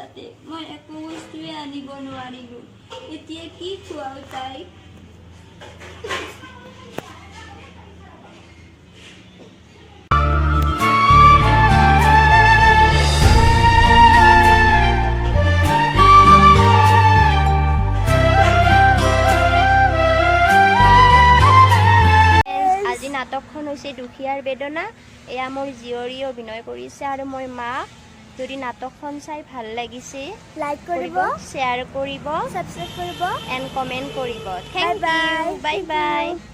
তাতে মই একো বস্তুৱে আনিব নোৱাৰিলোঁ এতিয়া কি খুৱাওঁ তাইক আজি নাটকখন হৈছে দুখীয়াৰ বেদনা এয়া মোৰ জীয়ৰী অভিনয় কৰিছে আৰু মই মা যদি নাটকখন চাই ভাল লাগিছে লাইক কৰিব শ্বেয়াৰ কৰিব সাবস্ক্ৰাইব কৰিব এণ্ড কমেণ্ট কৰিব থেংক ইউ বাই বাই